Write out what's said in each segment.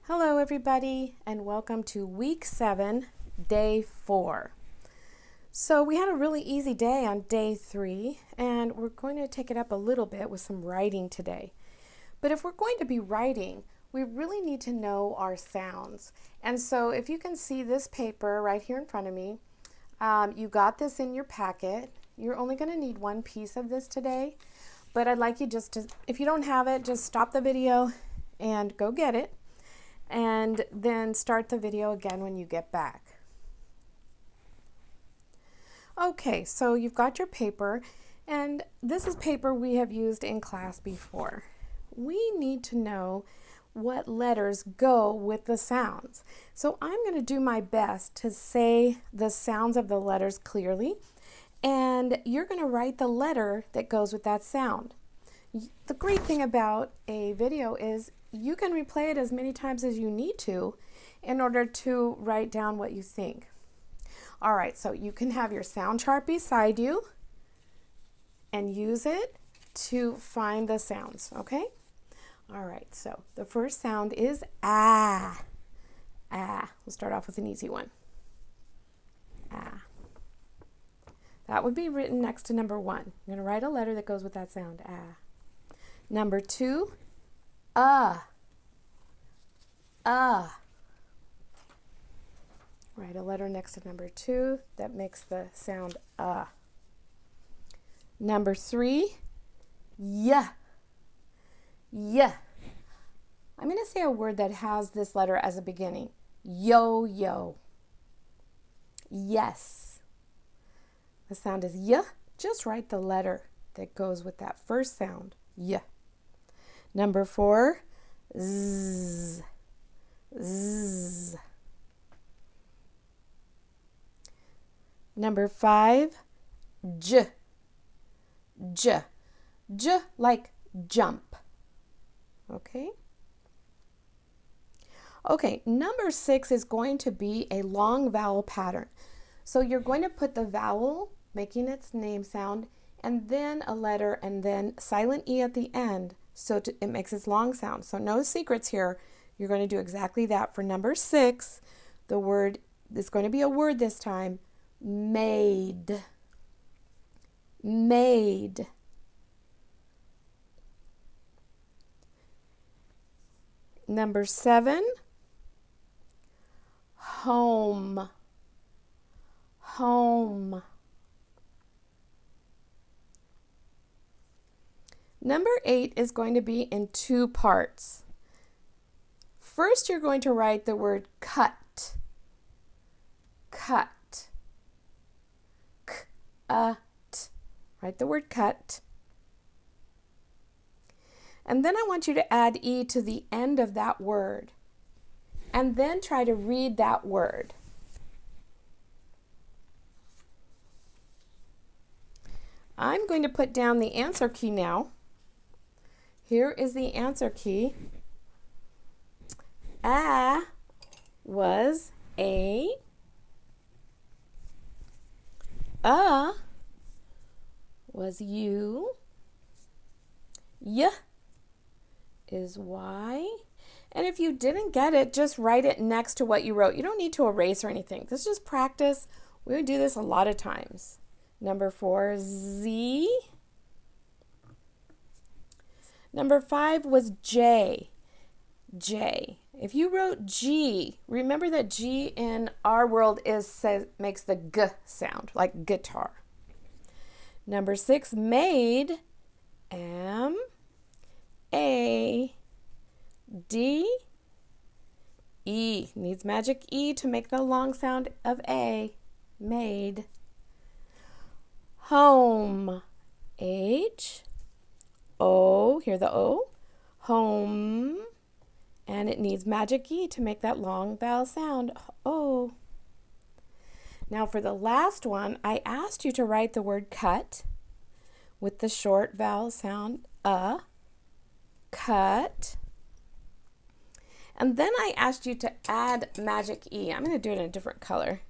Hello everybody and welcome to week 7, day 4. So we had a really easy day on day 3 and we're going to take it up a little bit with some writing today. But if we're going to be writing, we really need to know our sounds. And so if you can see this paper right here in front of me, you got this in your packet. You're only going to need one piece of this today, but I'd like you just to, if you don't have it, just stop the video and go get it. And then start the video again when you get back. Okay, so you've got your paper, and this is paper we have used in class before. We need to know what letters go with the sounds. So I'm going to do my best to say the sounds of the letters clearly, and you're going to write the letter that goes with that sound. The great thing about a video is you can replay it as many times as you need to in order to write down what you think. All right, so you can have your sound chart beside you and use it to find the sounds, okay? All right, so the first sound is ah. Ah. We'll start off with an easy one. Ah. That would be written next to number 1. I'm going to write a letter that goes with that sound, ah. Number 2, Write a letter next to number 2 that makes the sound Number 3, yeah. Yeah. I'm going to say a word that has this letter as a beginning. Yo-yo. Yes. The sound is yeah. Just write the letter that goes with that first sound. Yeah. Number 4, zzz. Zzz. Number 5, j. J. J like jump. Okay? Okay, number 6 is going to be a long vowel pattern. So you're going to put the vowel, making its name sound, and then a letter, and then silent E at the end, so it makes its long sound. So no secrets here. You're going to do exactly that. For number 6, the word is going to be a word this time, made. Made. Number 7, home. Home. Number 8 is going to be in 2 parts. First, you're going to write the word cut. Cut. K-a-t. Write the word cut. And then I want you to add E to the end of that word. And then try to read that word. I'm going to put down the answer key now. Here is the answer key. A was A. Was U. Y is Y. And if you didn't get it, just write it next to what you wrote. You don't need to erase or anything. This is just practice. We would do this a lot of times. Number 4, Z. Number 5 was J. J. If you wrote G, remember that G in our world makes the G sound, like guitar. Number 6, made. M. A. D. E. Needs magic E to make the long sound of A. Made. Home. H. O. Hear the O. Home. And it needs magic E to make that long vowel sound. O. Now for the last one, I asked you to write the word cut with the short vowel sound cut. And then I asked you to add magic E. I'm going to do it in a different color.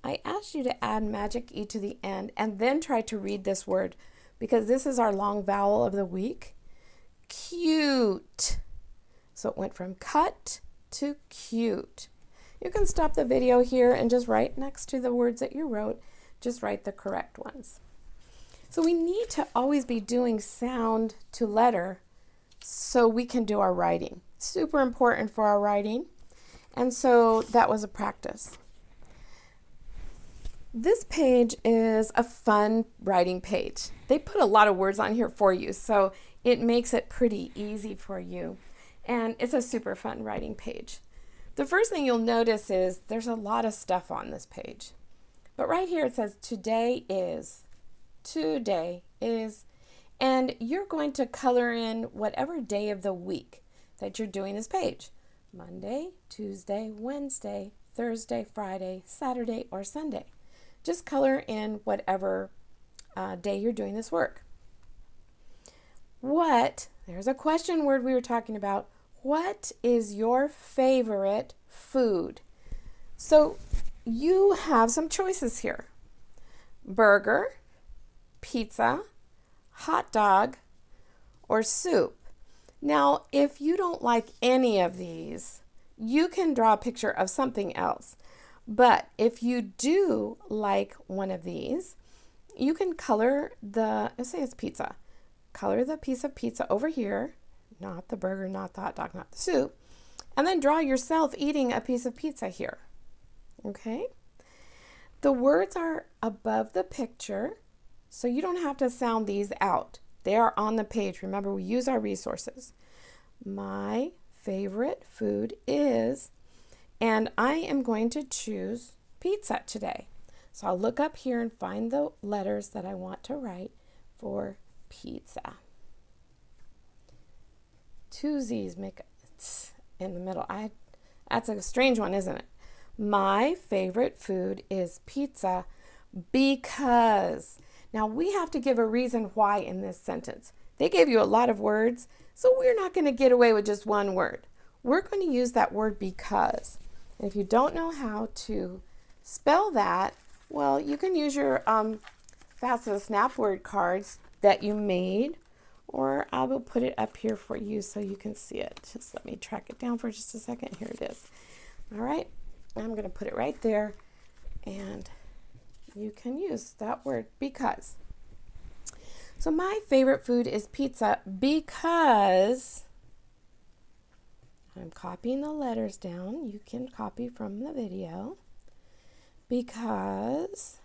I asked you to add magic E to the end and then try to read this word because this is our long vowel of the week. Cute. So it went from cut to cute. You can stop the video here and just write next to the words that you wrote, just write the correct ones. So we need to always be doing sound to letter so we can do our writing. Super important for our writing. And so that was a practice. This page is a fun writing page. They put a lot of words on here for you, so it makes it pretty easy for you. And it's a super fun writing page. The first thing you'll notice is there's a lot of stuff on this page. But right here it says today is, and you're going to color in whatever day of the week that you're doing this page. Monday, Tuesday, Wednesday, Thursday, Friday, Saturday, or Sunday. Just color in whatever day you're doing this work. There's a question word we were talking about. What is your favorite food? So you have some choices here. Burger, pizza, hot dog, or soup. Now, if you don't like any of these, you can draw a picture of something else. But if you do like one of these, you can color let's say it's pizza. Color the piece of pizza over here, not the burger, not the hot dog, not the soup, and then draw yourself eating a piece of pizza here. Okay? The words are above the picture, so you don't have to sound these out. They are on the page. Remember, we use our resources. My favorite food is, and I am going to choose pizza today. So I'll look up here and find the letters that I want to write for pizza. Two Z's make it in the middle. That's a strange one, isn't it? My favorite food is pizza because. Now we have to give a reason why in this sentence. They gave you a lot of words, so we're not going to get away with just one word. We're going to use that word because. And if you don't know how to spell that, well, you can use your FAFSA snap word cards that you made, or I will put it up here for you so you can see it. Just let me track it down for just a second. Here it is. All right, I'm going to put it right there, and you can use that word because. So my favorite food is pizza because I'm copying the letters down. You can copy from the video. Because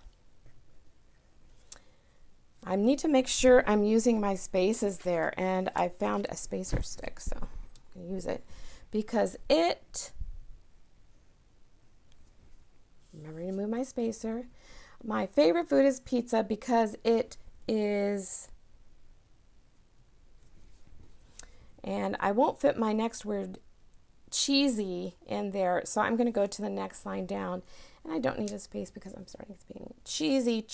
I need to make sure I'm using my spaces there, and I found a spacer stick, so I'm going to use it. Because remember to move my spacer. My favorite food is pizza because it is, and I won't fit my next word cheesy in there, so I'm going to go to the next line down, and I don't need a space because I'm starting to be cheesy.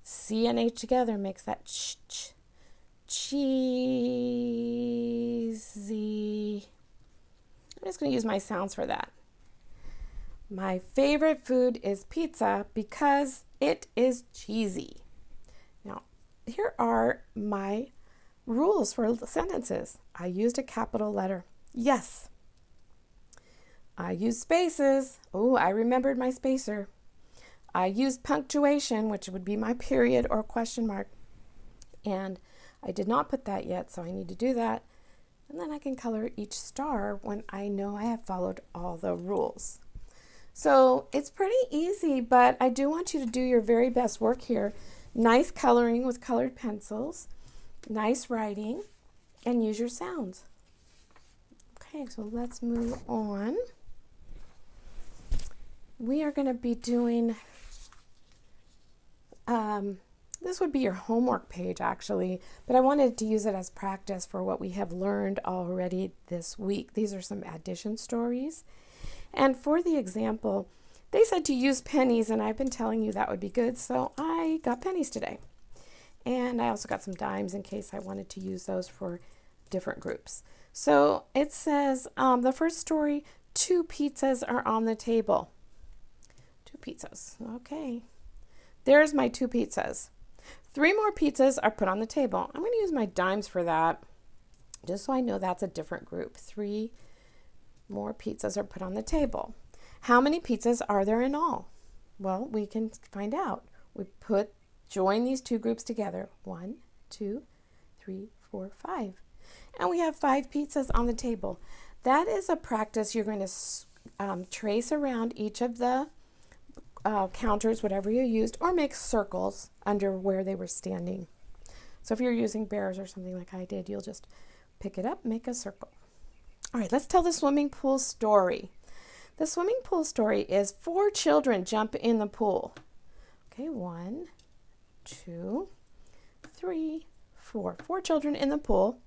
C and H together makes that cheesy. I'm just going to use my sounds for that. My favorite food is pizza because it is cheesy. Now, here are my rules for sentences. I used a capital letter. Yes. I used spaces. Oh, I remembered my spacer. I used punctuation, which would be my period or question mark. And I did not put that yet, so I need to do that. And then I can color each star when I know I have followed all the rules. So it's pretty easy, but I do want you to do your very best work here. Nice coloring with colored pencils, nice writing, and use your sounds. Okay, so let's move on. We are going to be doing, this would be your homework page actually, but I wanted to use it as practice for what we have learned already this week. These are some addition stories. And for the example, they said to use pennies, and I've been telling you that would be good, so I got pennies today. And I also got some dimes in case I wanted to use those for different groups. So it says, the first story, 2 pizzas are on the table. 2 pizzas, okay. There's my 2 pizzas. 3 more pizzas are put on the table. I'm going to use my dimes for that. just so I know that's a different group. 3 more pizzas are put on the table. How many pizzas are there in all? Well, we can find out. Join these 2 groups together. 1, 2, 3, 4, 5. And we have 5 pizzas on the table. That is a practice you're going to trace around each of the counters, whatever you used, or make circles under where they were standing. So if you're using bears or something like I did, you'll just pick it up, make a circle. All right, let's tell the swimming pool story. The swimming pool story is 4 children jump in the pool. Okay, 1, 2, 3, 4. 4 children in the pool.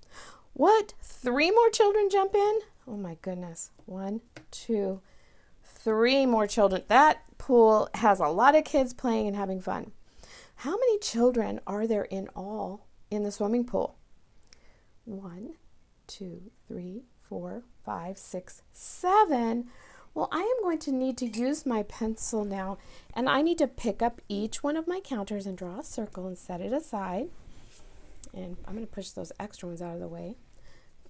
What? 3 more children jump in? Oh my goodness. 1, 2, 3 more children. That pool has a lot of kids playing and having fun. How many children are there in all in the swimming pool? 1, 2, 3, 4, 5, 6, 7. Well, I am going to need to use my pencil now, and I need to pick up each one of my counters and draw a circle and set it aside. And I'm going to push those extra ones out of the way.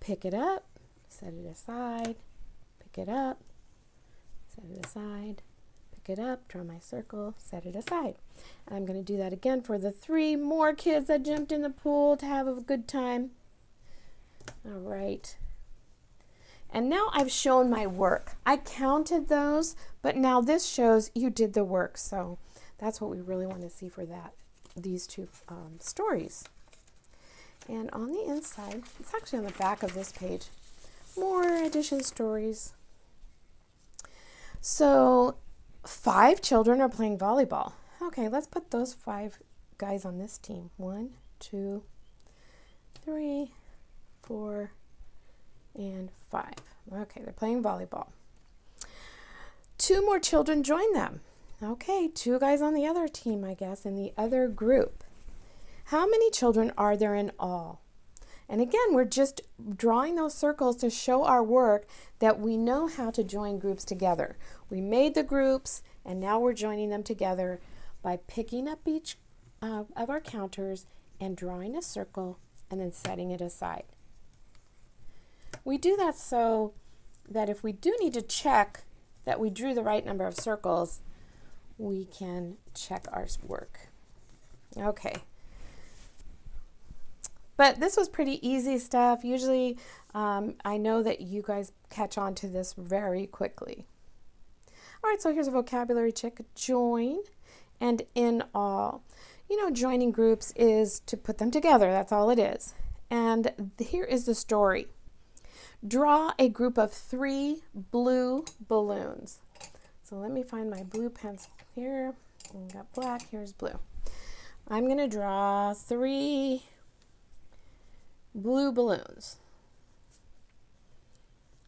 Pick it up, set it aside, pick it up, set it aside, pick it up, draw my circle, set it aside. And I'm going to do that again for the 3 more kids that jumped in the pool to have a good time. All right. And now I've shown my work. I counted those, but now this shows you did the work. So that's what we really want to see for these 2 stories. And on the inside, it's actually on the back of this page, more addition stories. So 5 children are playing volleyball. Okay, let's put those 5 guys on this team. 1, 2, 3, 4, and 5. Okay, they're playing volleyball. 2 more children join them. Okay, 2 guys on the other team, I guess, in the other group. How many children are there in all? And again, we're just drawing those circles to show our work that we know how to join groups together. We made the groups, and now we're joining them together by picking up each of our counters and drawing a circle and then setting it aside. We do that so that if we do need to check that we drew the right number of circles, we can check our work. Okay. But this was pretty easy stuff. Usually, I know that you guys catch on to this very quickly. All right, so here's a vocabulary check. Join and in all. You know, joining groups is to put them together. That's all it is. And here is the story. Draw a group of 3 blue balloons. So let me find my blue pencil here. I got black, here's blue. I'm going to draw 3 blue balloons.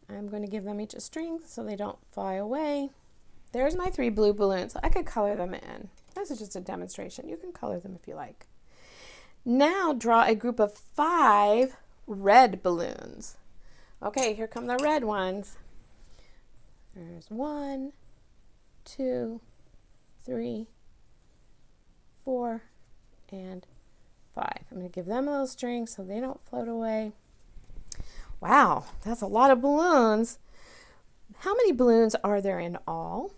I'm going to give them each a string so they don't fly away. There's my 3 blue balloons. I could color them in. This is just a demonstration. You can color them if you like. Now draw a group of 5 red balloons. Okay, here come the red ones. There's 1, 2, 3, 4, and 5. I'm going to give them a little string so they don't float away. Wow, that's a lot of balloons. How many balloons are there in all?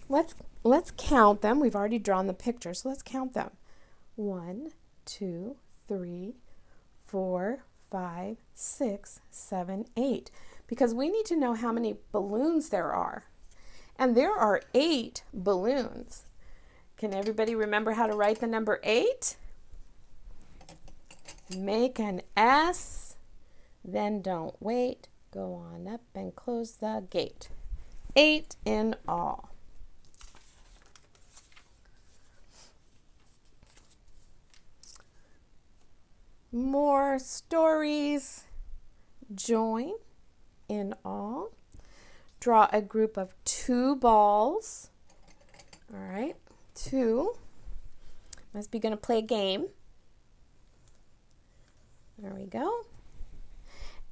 Let's count them. We've already drawn the picture, so let's count them. 1, 2, 3, 4, 5, 6, 7, 8. Because we need to know how many balloons there are. And there are 8 balloons. Can everybody remember how to write the number 8? Make an S, then don't wait. Go on up and close the gate. 8 in all. More stories. Join in all. Draw a group of 2 balls. All right, 2. Must be going to play a game. There we go.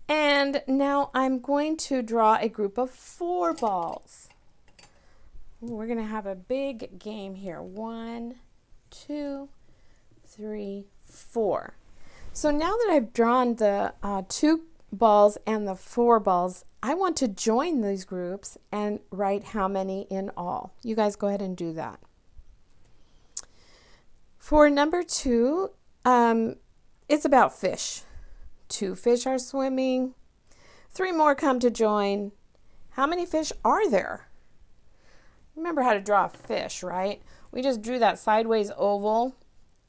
And now I'm going to draw a group of 4 balls. We're going to have a big game here. 1, 2, 3, 4. So now that I've drawn the 2 balls and the 4 balls, I want to join these groups and write how many in all. You guys go ahead and do that. For number 2, it's about fish. 2 fish are swimming. 3 more come to join. How many fish are there? Remember how to draw a fish, right? We just drew that sideways oval,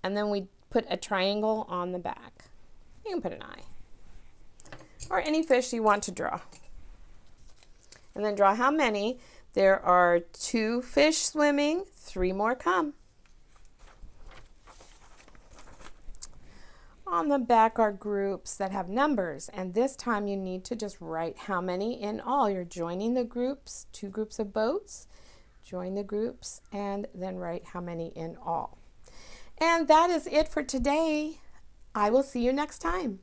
and then we put a triangle on the back. You can put an eye, or any fish you want to draw. And then draw how many. There are 2 fish swimming, 3 more come. On the back are groups that have numbers, and this time you need to just write how many in all. You're joining the groups, 2 groups of boats, join the groups, and then write how many in all. And that is it for today. I will see you next time.